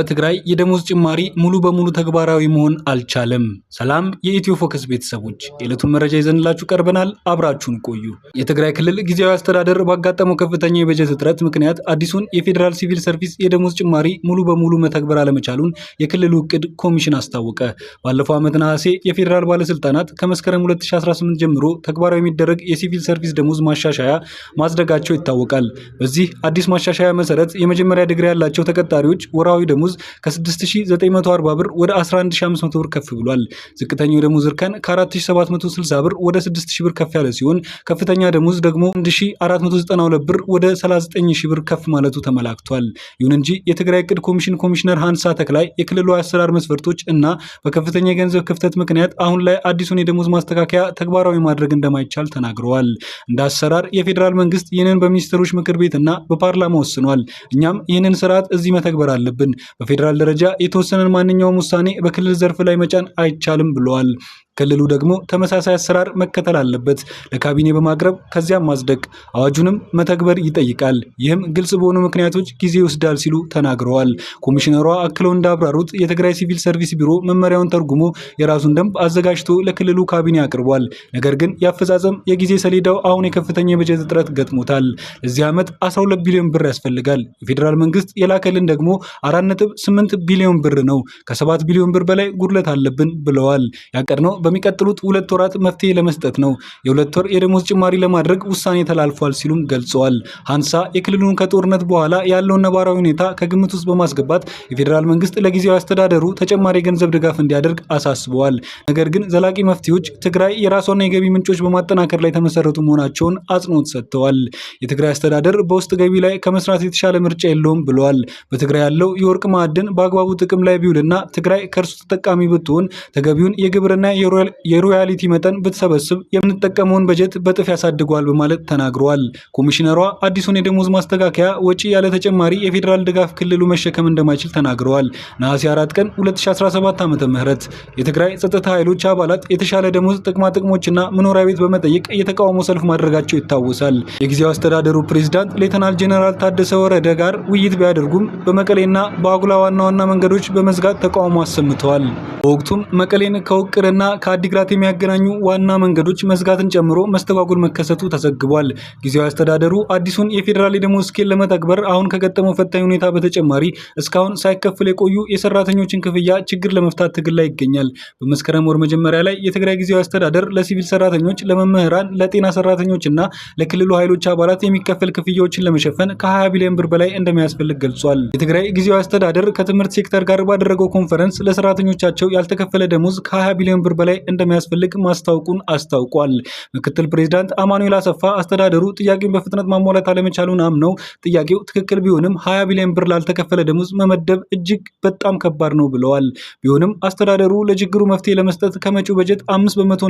በትግራይ የደሞዝ ጭማሪ ሙሉ በሙሉ ተግባራዊ መሆን አልቻለም። ሰላም የኢትዮ ፎከስ ቤተሰቦች፣ የዕለቱን መረጃ ይዘንላችሁ ቀርበናል። አብራችሁን ቆዩ። የትግራይ ክልል ጊዜያዊ አስተዳደር ባጋጠመው ከፍተኛ የበጀት እጥረት ምክንያት አዲሱን የፌዴራል ሲቪል ሰርቪስ የደሞዝ ጭማሪ ሙሉ በሙሉ መተግበር አለመቻሉን የክልሉ እቅድ ኮሚሽን አስታወቀ። ባለፈው ዓመት ነሐሴ የፌዴራል ባለስልጣናት ከመስከረም 2018 ጀምሮ ተግባራዊ የሚደረግ የሲቪል ሰርቪስ ደሞዝ ማሻሻያ ማጽደቃቸው ይታወቃል። በዚህ አዲስ ማሻሻያ መሰረት የመጀመሪያ ዲግሪ ያላቸው ተቀጣሪዎች ወራዊ ደሞዝ ከ6940 ብር ወደ 11500 ብር ከፍ ብሏል። ዝቅተኛው ደሞዝ እርከን ከ4760 ብር ወደ 6000 ብር ከፍ ያለ ሲሆን ከፍተኛ ደሞዝ ደግሞ 1492 ብር ወደ 39000 ብር ከፍ ማለቱ ተመላክቷል። ይሁን እንጂ የትግራይ እቅድ ኮሚሽን ኮሚሽነር ሃንሳ ተክላይ የክልሉ አሰራር መስፈርቶች እና በከፍተኛ የገንዘብ ክፍተት ምክንያት አሁን ላይ አዲሱን የደሞዝ ማስተካከያ ተግባራዊ ማድረግ እንደማይቻል ተናግረዋል። እንደ አሰራር የፌዴራል መንግስት ይህንን በሚኒስትሮች ምክር ቤትና በፓርላማ ወስኗል። እኛም ይህንን ስርዓት እዚህ መተግበር አለብን። በፌዴራል ደረጃ የተወሰነን ማንኛውም ውሳኔ በክልል ዘርፍ ላይ መጫን አይቻልም ብለዋል። ክልሉ ደግሞ ተመሳሳይ አሰራር መከተል አለበት። ለካቢኔ በማቅረብ ከዚያም ማጽደቅ፣ አዋጁንም መተግበር ይጠይቃል። ይህም ግልጽ በሆኑ ምክንያቶች ጊዜ ይወስዳል ሲሉ ተናግረዋል። ኮሚሽነሯ አክለው እንዳብራሩት የትግራይ ሲቪል ሰርቪስ ቢሮ መመሪያውን ተርጉሞ የራሱን ደንብ አዘጋጅቶ ለክልሉ ካቢኔ አቅርቧል። ነገር ግን የአፈጻጸም የጊዜ ሰሌዳው አሁን የከፍተኛ የበጀት እጥረት ገጥሞታል። ለዚህ ዓመት 12 ቢሊዮን ብር ያስፈልጋል። የፌዴራል መንግስት የላከልን ደግሞ 4.8 ቢሊዮን ብር ነው። ከ7 ቢሊዮን ብር በላይ ጉድለት አለብን ብለዋል። ያቀድነው በሚቀጥሉት 2 ወራት መፍትሄ ለመስጠት ነው። የ2 ወር የደሞዝ ጭማሪ ለማድረግ ውሳኔ ተላልፏል ሲሉም ገልጸዋል። ሃንሳ የክልሉን ከጦርነት በኋላ ያለውን ነባራዊ ሁኔታ ከግምት ውስጥ በማስገባት የፌዴራል መንግስት ለጊዜያዊ አስተዳደሩ ተጨማሪ የገንዘብ ድጋፍ እንዲያደርግ አሳስበዋል። ነገር ግን ዘላቂ መፍትሄዎች ትግራይ የራሷን የገቢ ምንጮች በማጠናከር ላይ የተመሰረቱ መሆናቸውን አጽንኦት ሰጥተዋል። የትግራይ አስተዳደር በውስጥ ገቢ ላይ ከመስራት የተሻለ ምርጫ የለውም ብለዋል። በትግራይ ያለው የወርቅ ማዕድን በአግባቡ ጥቅም ላይ ቢውልና ትግራይ ከእርሱ ተጠቃሚ ብትሆን ተገቢውን የግብርና የሮያሊቲ መጠን ብትሰበስብ የምንጠቀመውን በጀት በጥፍ ያሳድገዋል በማለት ተናግረዋል። ኮሚሽነሯ አዲሱን የደሞዝ ማስተካከያ ወጪ ያለ ተጨማሪ የፌዴራል ድጋፍ ክልሉ መሸከም እንደማይችል ተናግረዋል። ነሐሴ 4 ቀን 2017 ዓ.ም የትግራይ ጸጥታ ኃይሎች አባላት የተሻለ ደሞዝ፣ ጥቅማ ጥቅሞችና መኖሪያ ቤት በመጠየቅ የተቃውሞ ሰልፍ ማድረጋቸው ይታወሳል። የጊዜያዊ አስተዳደሩ ፕሬዝዳንት ሌተናል ጄኔራል ታደሰ ወረደ ጋር ውይይት ቢያደርጉም በመቀሌና በአጉላ ዋና ዋና መንገዶች በመዝጋት ተቃውሞ አሰምተዋል። በወቅቱም መቀሌን ከውቅርና ከአዲግራት የሚያገናኙ ዋና መንገዶች መዝጋትን ጨምሮ መስተጓጎል መከሰቱ ተዘግቧል። ጊዜያዊ አስተዳደሩ አዲሱን የፌዴራል የደሞዝ ስኬል ለመተግበር አሁን ከገጠመው ፈታኝ ሁኔታ በተጨማሪ እስካሁን ሳይከፍል የቆዩ የሰራተኞችን ክፍያ ችግር ለመፍታት ትግል ላይ ይገኛል። በመስከረም ወር መጀመሪያ ላይ የትግራይ ጊዜያዊ አስተዳደር ለሲቪል ሰራተኞች፣ ለመምህራን፣ ለጤና ሰራተኞችና ለክልሉ ኃይሎች አባላት የሚከፈል ክፍያዎችን ለመሸፈን ከ20 ቢሊዮን ብር በላይ እንደሚያስፈልግ ገልጿል። የትግራይ ጊዜያዊ አስተዳደር ከትምህርት ሴክተር ጋር ባደረገው ኮንፈረንስ ለሰራተኞቻቸው ያልተከፈለ ደሞዝ ከ20 ቢሊዮን ብር በላይ እንደሚያስፈልግ ማስታወቁን አስታውቋል። ምክትል ፕሬዝዳንት አማኑኤል አሰፋ አስተዳደሩ ጥያቄውን በፍጥነት ማሟላት አለመቻሉን አምነው ጥያቄው ትክክል ቢሆንም 20 ቢሊዮን ብር ላልተከፈለ ደሞዝ መመደብ እጅግ በጣም ከባድ ነው ብለዋል። ቢሆንም አስተዳደሩ ለችግሩ መፍትሄ ለመስጠት ከመጪው በጀት 5%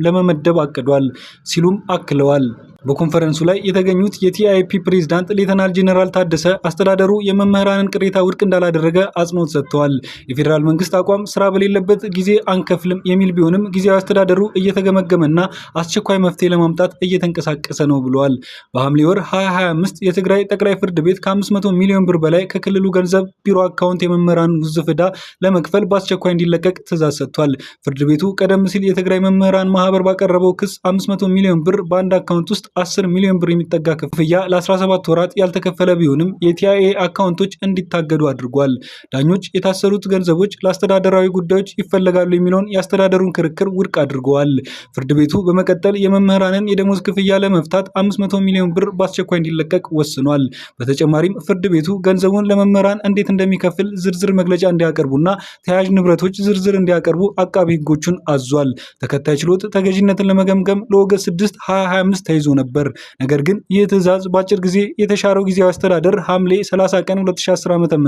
ለመመደብ አቅዷል ሲሉም አክለዋል። በኮንፈረንሱ ላይ የተገኙት የቲአይፒ ፕሬዝዳንት ሌተናል ጄኔራል ታደሰ አስተዳደሩ የመምህራንን ቅሬታ ውድቅ እንዳላደረገ አጽንኦት ሰጥተዋል። የፌዴራል መንግስት አቋም ስራ በሌለበት ጊዜ አንከፍልም የሚል ቢሆንም ጊዜያዊ አስተዳደሩ እየተገመገመና አስቸኳይ መፍትሄ ለማምጣት እየተንቀሳቀሰ ነው ብለዋል። በሐምሌ ወር 2025 የትግራይ ጠቅላይ ፍርድ ቤት ከ500 ሚሊዮን ብር በላይ ከክልሉ ገንዘብ ቢሮ አካውንት የመምህራን ውዝፍ ዕዳ ለመክፈል በአስቸኳይ እንዲለቀቅ ትዕዛዝ ሰጥቷል። ፍርድ ቤቱ ቀደም ሲል የትግራይ መምህራን ማህበር ባቀረበው ክስ 500 ሚሊዮን ብር በአንድ አካውንት ውስጥ 10 ሚሊዮን ብር የሚጠጋ ክፍያ ለ17 ወራት ያልተከፈለ ቢሆንም የቲአይኤ አካውንቶች እንዲታገዱ አድርጓል። ዳኞች የታሰሩት ገንዘቦች ለአስተዳደራዊ ጉዳዮች ይፈለጋሉ የሚለውን የአስተዳደሩን ክርክር ውድቅ አድርገዋል። ፍርድ ቤቱ በመቀጠል የመምህራንን የደሞዝ ክፍያ ለመፍታት 500 ሚሊዮን ብር በአስቸኳይ እንዲለቀቅ ወስኗል። በተጨማሪም ፍርድ ቤቱ ገንዘቡን ለመምህራን እንዴት እንደሚከፍል ዝርዝር መግለጫ እንዲያቀርቡና ተያያዥ ንብረቶች ዝርዝር እንዲያቀርቡ አቃቢ ሕጎቹን አዟል። ተከታይ ችሎት ተገዥነትን ለመገምገም ለኦገስት 6 2025 ተይዞ ነበር። ነገር ግን ይህ ትዕዛዝ በአጭር ጊዜ የተሻረው ጊዜያዊ አስተዳደር ሐምሌ 30 ቀን 2010 ዓ.ም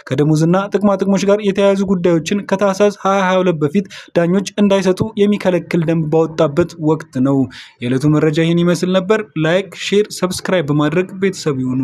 ከደሞዝና ጥቅማ ጥቅሞች ጋር የተያያዙ ጉዳዮችን ከታህሳስ 2022 በፊት ዳኞች እንዳይሰጡ የሚከለክል ደንብ ባወጣበት ወቅት ነው። የዕለቱ መረጃ ይህን ይመስል ነበር። ላይክ፣ ሼር፣ ሰብስክራይብ በማድረግ ቤተሰብ ይሁኑ።